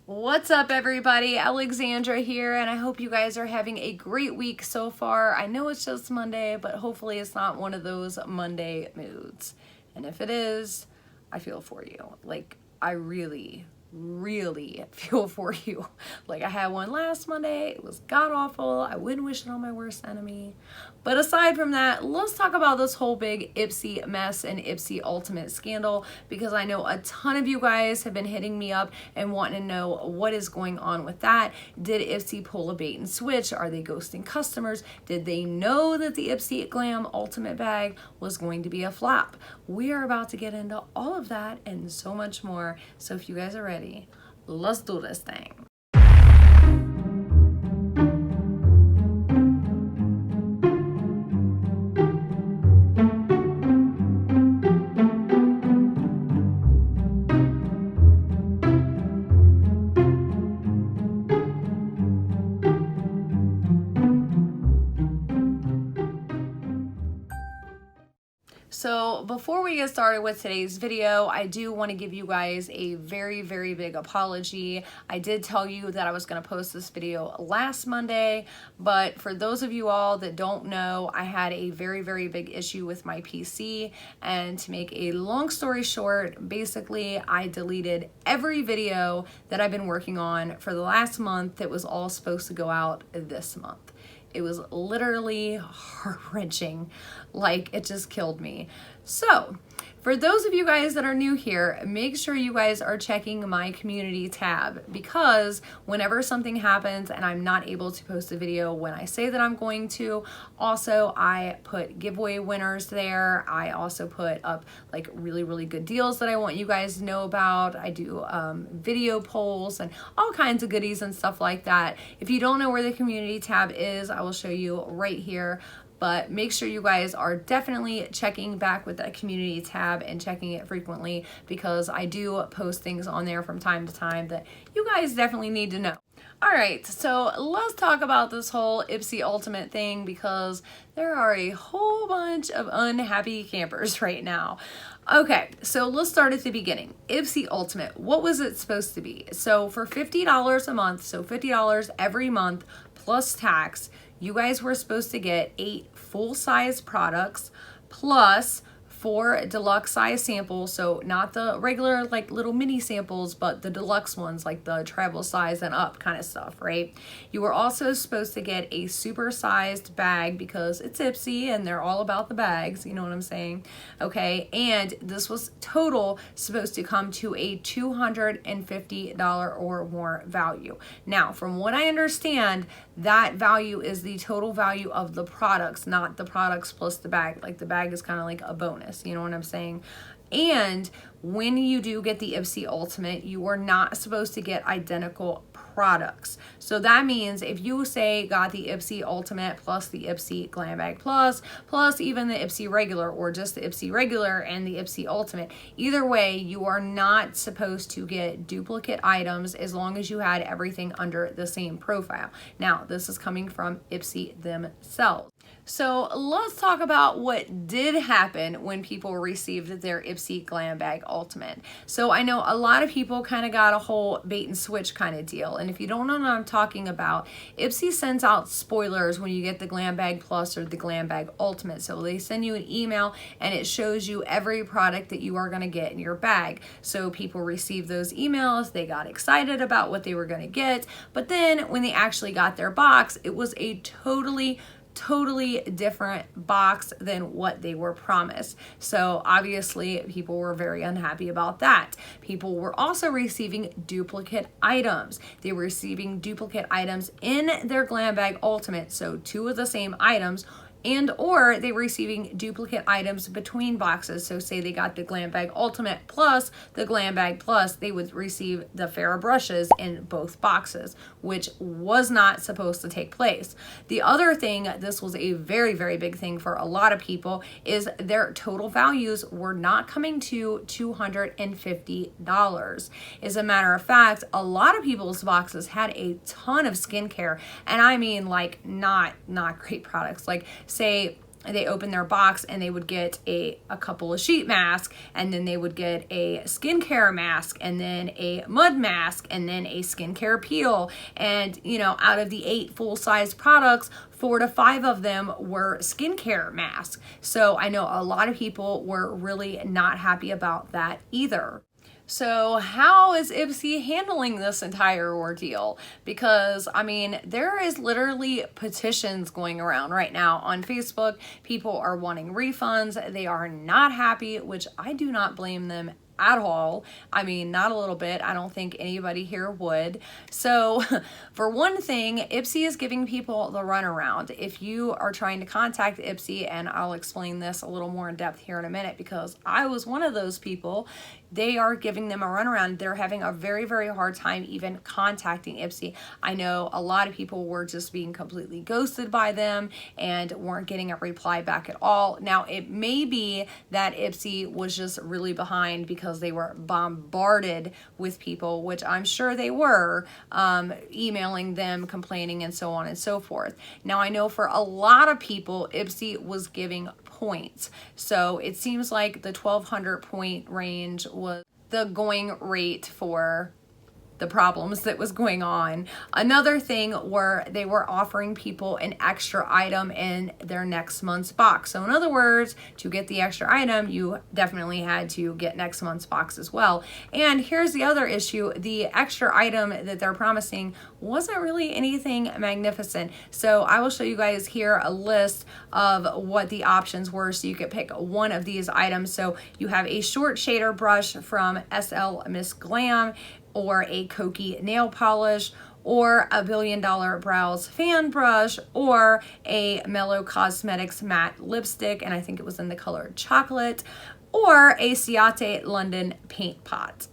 What's up, everybody? Alexandra here, and I hope you guys are having a great week so far. I know it's just Monday, but hopefully it's not one of those Monday moods. And if it is, I feel for you. Like, I really feel for you. Like, I had one last Monday. It was god awful. I wouldn't wish it on my worst enemy. But aside from that, let's talk about this whole big Ipsy mess and Ipsy Ultimate scandal, because I know a ton of you guys have been hitting me up and wanting to know what is going on with that. Did Ipsy pull a bait and switch? Are they ghosting customers? Did they know that the Ipsy Glam Ultimate bag was going to be a flop? We are about to get into all of that and so much more. So if you guys are ready, let's do this thing. So before we get started with today's video, I do want to give you guys a very big apology. I did tell you that I was going to post this video last Monday, but for those of you all that don't know, I had a very big issue with my PC, and to make a long story short, basically I deleted every video that I've been working on for the last month that was all supposed to go out this month. It was literally heart-wrenching. Like, it just killed me. So, for those of you guys that are new here, make sure you guys are checking my community tab, because whenever something happens and I'm not able to post a video when I say that I'm going to, also I put giveaway winners there. I also put up like really good deals that I want you guys to know about. I do video polls and all kinds of goodies and stuff like that. If you don't know where the community tab is, I will show you right here. But make sure you guys are definitely checking back with that community tab and checking it frequently, because I do post things on there from time to time that you guys definitely need to know. All right, so let's talk about this whole Ipsy Ultimate thing, because there are a whole bunch of unhappy campers right now. Okay, so let's start at the beginning. Ipsy Ultimate, what was it supposed to be? So for $50 a month, so $50 every month plus tax, you guys were supposed to get 8 full-size products plus 4 deluxe size samples. So not the regular like little mini samples, but the deluxe ones, like the travel size and up kind of stuff, right? You were also supposed to get a super sized bag, because it's Ipsy and they're all about the bags, you know what I'm saying? Okay, and this was total supposed to come to a $250 or more value. Now, from what I understand, that value is the total value of the products, not the products plus the bag. Like, the bag is kind of like a bonus, you know what I'm saying? And when you do get the Ipsy Ultimate, you are not supposed to get identical products. So that means if you say got the Ipsy Ultimate plus the Ipsy Glam Bag Plus even the Ipsy Regular, or just the Ipsy Regular and the Ipsy Ultimate, either way, you are not supposed to get duplicate items as long as you had everything under the same profile. Now, this is coming from Ipsy themselves. So let's talk about what did happen when people received their Ipsy Glam Bag Ultimate. So I know a lot of people kind of got a whole bait and switch kind of deal. And if you don't know what I'm talking about, Ipsy sends out spoilers when you get the Glam Bag Plus or the Glam Bag Ultimate. So they send you an email and it shows you every product that you are going to get in your bag. So people received those emails, they got excited about what they were going to get. But then when they actually got their box, it was a totally different box than what they were promised. So obviously people were very unhappy about that. People were also receiving duplicate items. They were receiving duplicate items in their Glam Bag Ultimate, so 2 of the same items, and or they were receiving duplicate items between boxes. So say they got the Glam Bag Ultimate plus the Glam Bag Plus, they would receive the Farrah brushes in both boxes, which was not supposed to take place. The other thing, this was a very big thing for a lot of people, is their total values were not coming to $250. As a matter of fact, a lot of people's boxes had a ton of skincare, and I mean like not great products. Like say they open their box and they would get a couple of sheet masks, and then they would get a skincare mask, and then a mud mask, and then a skincare peel. And, you know, out of the 8 full-size products, 4 to 5 of them were skincare masks. So I know a lot of people were really not happy about that either. So how is Ipsy handling this entire ordeal? Because, I mean, there is literally petitions going around right now on Facebook. People are wanting refunds. They are not happy, which I do not blame them at all. I mean, not a little bit. I don't think anybody here would. So for one thing, Ipsy is giving people the runaround. If you are trying to contact Ipsy, and I'll explain this a little more in depth here in a minute because I was one of those people, they are giving them a runaround. They're having a very, very hard time even contacting Ipsy. I know a lot of people were just being completely ghosted by them and weren't getting a reply back at all. Now, it may be that Ipsy was just really behind because they were bombarded with people, which I'm sure they were, emailing them, complaining, and so on and so forth. Now, I know for a lot of people, Ipsy was giving points. So it seems like the 1,200 point range was the going rate for the problems that was going on. Another thing were they were offering people an extra item in their next month's box. So in other words, to get the extra item, you definitely had to get next month's box as well. And here's the other issue. The extra item that they're promising wasn't really anything magnificent. So I will show you guys here a list of what the options were so you could pick one of these items. So you have a short shader brush from SL Miss Glam, or a Koki nail polish, or a $1 Billion Brows fan brush, or a Mellow Cosmetics matte lipstick, and I think it was in the color chocolate, or a Ciate London paint pot.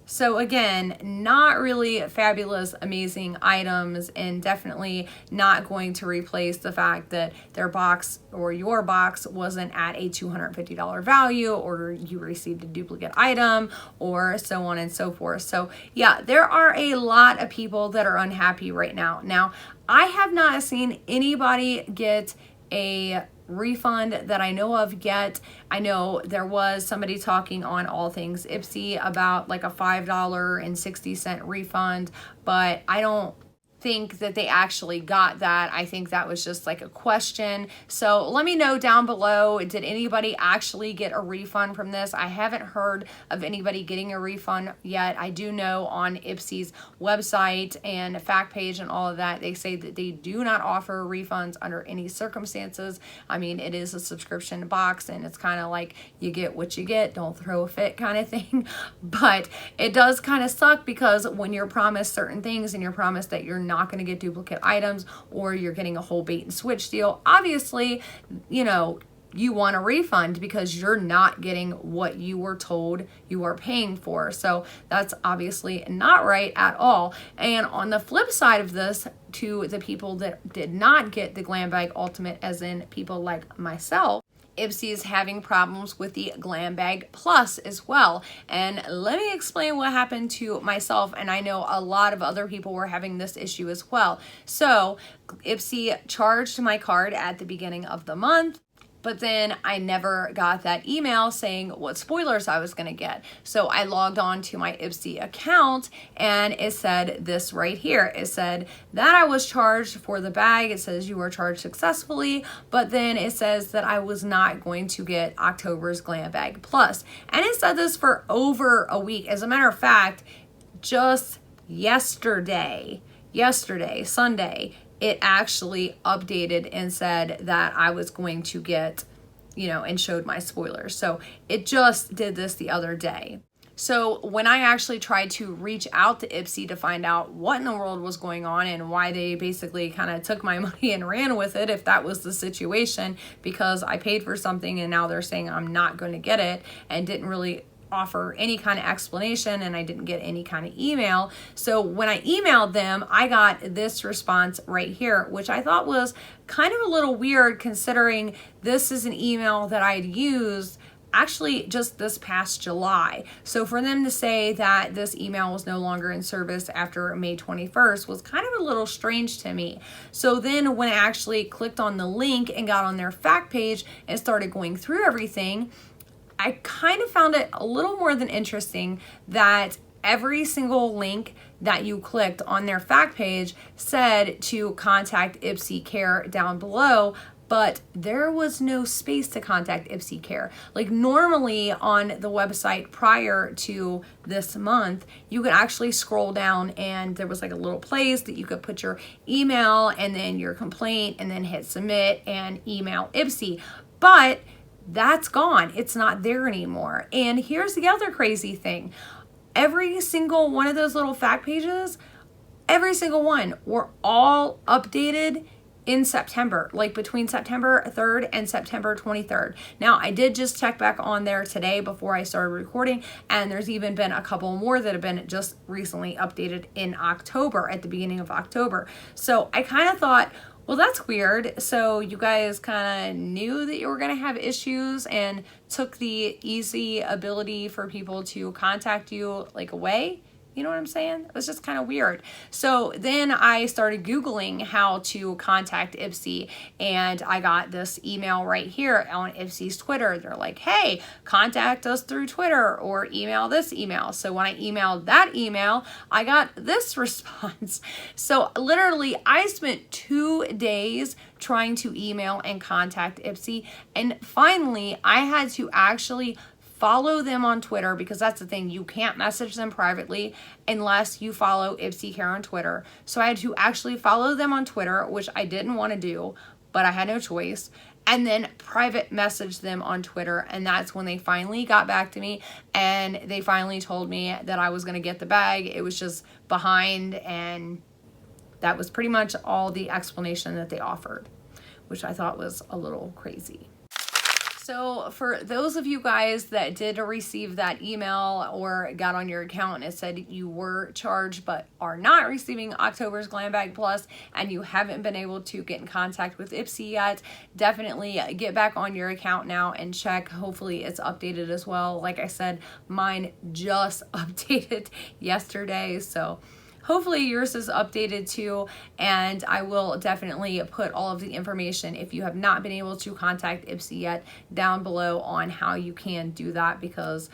So again, not really fabulous, amazing items, and definitely not going to replace the fact that their box or your box wasn't at a $250 value, or you received a duplicate item, or so on and so forth. So yeah, there are a lot of people that are unhappy right now. Now, I have not seen anybody get a refund that I know of yet. I know there was somebody talking on All Things Ipsy about like a $5.60 refund, but I don't think that they actually got that. I think that was just like a question. So let me know down below, did anybody actually get a refund from this? I haven't heard of anybody getting a refund yet. I do know on Ipsy's website and fact page and all of that, they say that they do not offer refunds under any circumstances. I mean, it is a subscription box and it's kind of like you get what you get, don't throw a fit kind of thing. But it does kind of suck because when you're promised certain things and you're promised that you're not going to get duplicate items or you're getting a whole bait and switch deal, obviously, you know, you want a refund because you're not getting what you were told you are paying for. So that's obviously not right at all. And on the flip side of this, to the people that did not get the Glam Bag Ultimate, as in people like myself, Ipsy is having problems with the Glam Bag Plus as well. And let me explain what happened to myself, and I know a lot of other people were having this issue as well. So Ipsy charged my card at the beginning of the month, but then I never got that email saying what spoilers I was going to get. So I logged on to my Ipsy account and it said this right here. It said that I was charged for the bag. It says you were charged successfully, but then it says that I was not going to get October's Glam Bag Plus. And it said this for over a week. As a matter of fact, just yesterday, Sunday, it actually updated and said that I was going to get, you know, and showed my spoilers. So it just did this the other day. So when I actually tried to reach out to Ipsy to find out what in the world was going on and why they basically kind of took my money and ran with it, if that was the situation, because I paid for something and now they're saying I'm not going to get it, and didn't really offer any kind of explanation, and I didn't get any kind of email. So when I emailed them, I got this response right here, which I thought was kind of a little weird considering this is an email that I'd used actually just this past July. So for them to say that this email was no longer in service after May 21st was kind of a little strange to me. So then when I actually clicked on the link and got on their fact page and started going through everything, I kind of found it a little more than interesting that every single link that you clicked on their fact page said to contact Ipsy Care down below, but there was no space to contact Ipsy Care. Like normally on the website prior to this month, you could actually scroll down and there was like a little place that you could put your email and then your complaint and then hit submit and email Ipsy. But that's gone. It's not there anymore. And here's the other crazy thing. Every single one of those little fact pages, every single one were all updated in September, like between September 3rd and September 23rd. Now, I did just check back on there today before I started recording, and there's even been a couple more that have been just recently updated in October, at the beginning of October. So I kind of thought, well, that's weird. So you guys kind of knew that you were going to have issues and took the easy ability for people to contact you like away. You know what I'm saying? It was just kind of weird. So then I started Googling how to contact Ipsy, and I got this email right here on Ipsy's Twitter. They're like, hey, contact us through Twitter or email this email. So when I emailed that email, I got this response. So literally I spent 2 days trying to email and contact Ipsy, and finally I had to actually follow them on Twitter, because that's the thing, you can't message them privately unless you follow Ipsy Care on Twitter. So I had to actually follow them on Twitter, which I didn't want to do, but I had no choice, and then private message them on Twitter. And that's when they finally got back to me, and they finally told me that I was going to get the bag. It was just behind, and that was pretty much all the explanation that they offered, which I thought was a little crazy. So for those of you guys that did receive that email or got on your account and it said you were charged but are not receiving October's Glam Bag Plus, and you haven't been able to get in contact with Ipsy yet, definitely get back on your account now and check. Hopefully it's updated as well. Like I said, mine just updated yesterday, so hopefully yours is updated too, and I will definitely put all of the information, if you have not been able to contact Ipsy yet, down below on how you can do that, because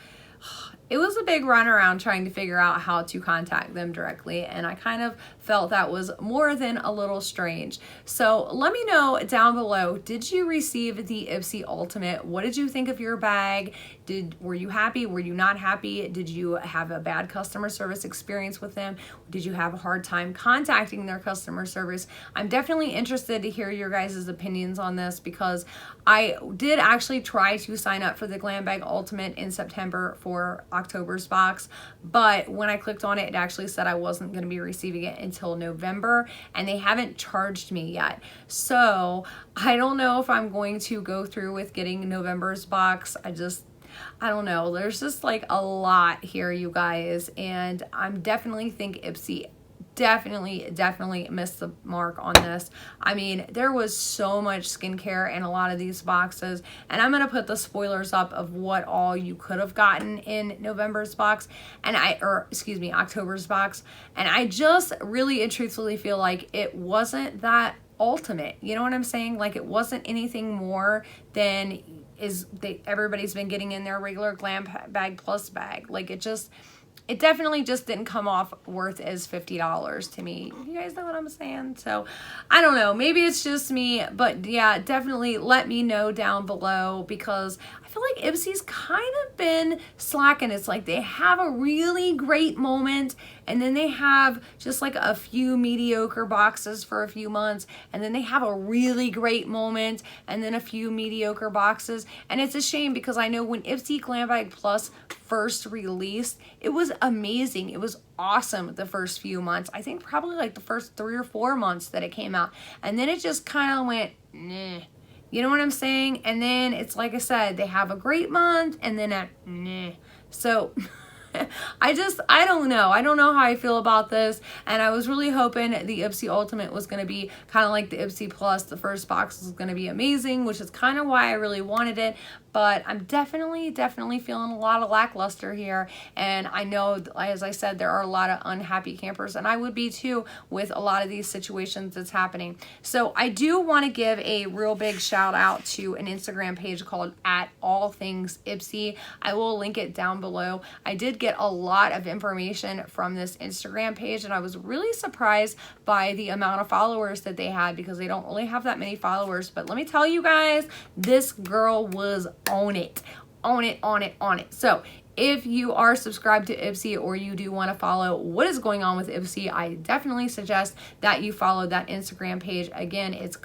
it was a big runaround trying to figure out how to contact them directly, and I kind of felt that was more than a little strange. So let me know down below, did you receive the Ipsy Ultimate? What did you think of your bag? Were you happy? Were you not happy? Did you have a bad customer service experience with them? Did you have a hard time contacting their customer service? I'm definitely interested to hear your guys' opinions on this, because I did actually try to sign up for the Glam Bag Ultimate in September for October's box, but when I clicked on it, it actually said I wasn't going to be receiving it until November, and they haven't charged me yet. So I don't know if I'm going to go through with getting November's box. I don't know. There's just like a lot here, you guys, and I'm definitely think Ipsy definitely missed the mark on this. I mean, there was so much skincare in a lot of these boxes, and I'm going to put the spoilers up of what all you could have gotten in November's box, and October's box, and I just really and truthfully feel like it wasn't that ultimate. You know what I'm saying? Like, it wasn't anything more than everybody's been getting in their regular Glam Bag Plus bag. Like, it definitely just didn't come off worth as $50 to me. You guys know what I'm saying? So I don't know, maybe it's just me, but yeah, definitely let me know down below, because I feel like Ipsy's kind of been slacking. It's like they have a really great moment, and then they have just like a few mediocre boxes for a few months, and then they have a really great moment, and then a few mediocre boxes. And it's a shame, because I know when Ipsy Glam Bag Plus first released, it was amazing. It was awesome the first few months. I think probably like the first 3 or 4 months that it came out, and then it just kind of went nah. You know what I'm saying? And then it's like I said, they have a great month, and then nah. So I don't know. I don't know how I feel about this, and I was really hoping the Ipsy Ultimate was going to be kind of like the Ipsy Plus. The first box was going to be amazing, which is kind of why I really wanted it, but I'm definitely feeling a lot of lackluster here. And I know, as I said, there are a lot of unhappy campers, and I would be too with a lot of these situations that's happening. So I do want to give a real big shout out to an Instagram page called @allthingSipsy. I will link it down below. I did get a lot of information from this Instagram page, and I was really surprised by the amount of followers that they had, because they don't really have that many followers. But let me tell you guys, this girl was on it. So if you are subscribed to Ipsy, or you do want to follow what is going on with Ipsy, I definitely suggest that you follow that Instagram page. Again, it's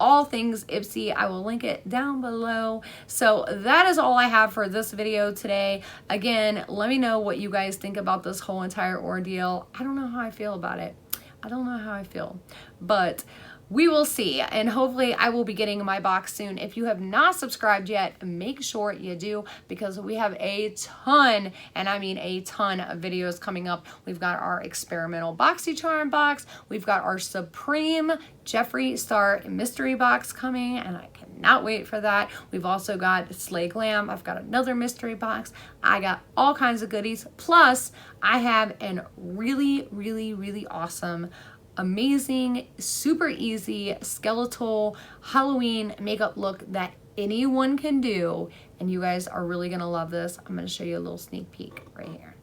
@allthingSipsy. I will link it down below. So that is all I have for this video today. Again, let me know what you guys think about this whole entire ordeal. I don't know how I feel about it. I don't know how I feel, but we will see, and hopefully I will be getting my box soon. If you have not subscribed yet, make sure you do, because we have a ton, and I mean a ton of videos coming up. We've got our experimental BoxyCharm box. We've got our Supreme Jeffree Star mystery box coming, and I cannot wait for that. We've also got Slay Glam. I've got another mystery box. I got all kinds of goodies. Plus, I have a really awesome, amazing, super easy skeletal Halloween makeup look that anyone can do, and you guys are really gonna love this. I'm gonna show you a little sneak peek right here.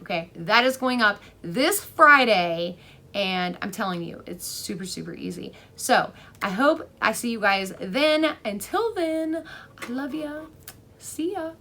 Okay, that is going up this Friday, and I'm telling you, it's super easy. So I hope I see you guys then. Until then, I love ya. See ya.